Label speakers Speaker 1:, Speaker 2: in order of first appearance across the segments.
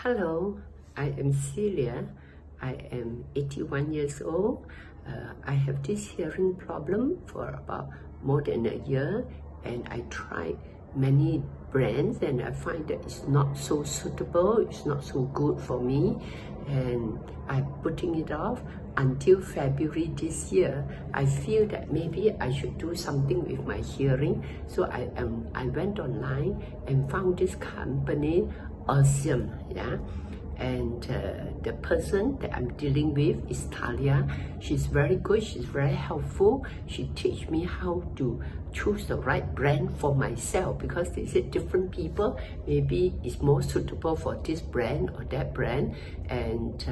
Speaker 1: Hello, I am Celia. I am 81 years old. I have this hearing problem for about more than a year, and I tried many brands and I find that it's not so suitable, it's not so good for me, and I'm putting it off until February this year. I feel that maybe I should do something with my hearing, so I went online and found this company, Auzen, yeah. And the person that I'm dealing with is Talia. She's very good, she's very helpful. She teach me how to choose the right brand for myself, because they said different people maybe is more suitable for this brand or that brand. And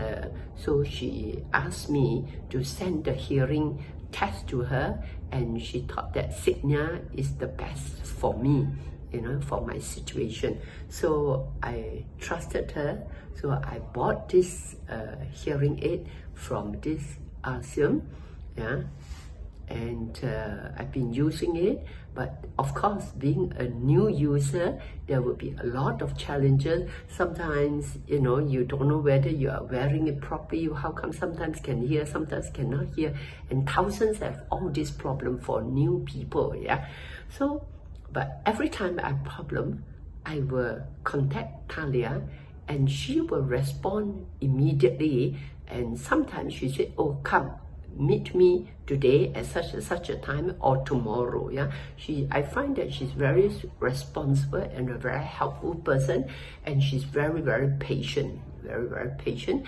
Speaker 1: so she asked me to send the hearing test to her, and she thought that Signia is the best for me, you know, for my situation. So I trusted her. So I bought this hearing aid from this Auzen, yeah, and I've been using it. But of course, being a new user, there will be a lot of challenges. Sometimes, you know, you don't know whether you are wearing it properly. How come sometimes can hear, sometimes cannot hear, and thousands have all this problem for new people, yeah. So but every time I have problem, I will contact Talia and she will respond immediately. And sometimes she said, oh, come, meet me today at such a time or tomorrow, yeah. I find that she's very responsible and a very helpful person, and she's very, very patient, very patient.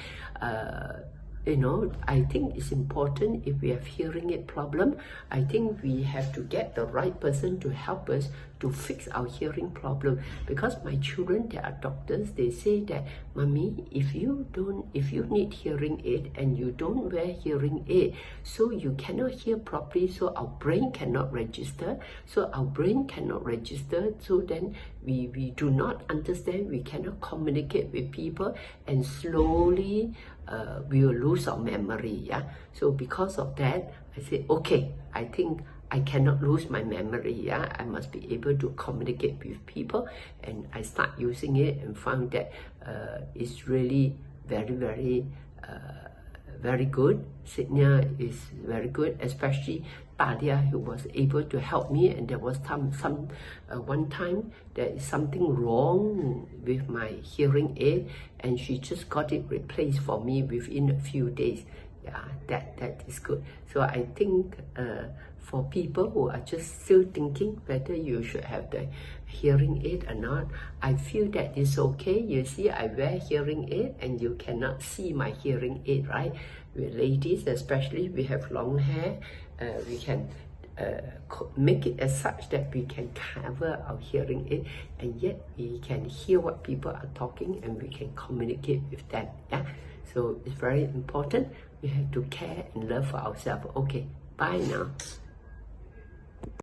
Speaker 1: You know, I think it's important if we have hearing aid problem. I think we have to get the right person to help us to fix our hearing problem. Because my children, they are doctors, they say that, Mommy, if you need hearing aid and you don't wear hearing aid, so you cannot hear properly, so our brain cannot register. So our brain cannot register, so then we do not understand, we cannot communicate with people, and slowly we will lose our memory, yeah. So because of that, I said, okay, I think I cannot lose my memory, yeah. I must be able to communicate with people, and I start using it and found that it's really very good. Signia is very good, especially Talia, who was able to help me. And there was one time there is something wrong with my hearing aid, and she just got it replaced for me within a few days. Yeah, that is good. So I think for people who are just still thinking whether you should have the hearing aid or not, I feel that it's okay. You see, I wear hearing aid and you cannot see my hearing aid, right? We ladies especially, we have long hair, we can make it as such that we can cover our hearing aid, and yet we can hear what people are talking and we can communicate with them, yeah. So it's very important. We have to care and love for ourselves. Okay, bye now.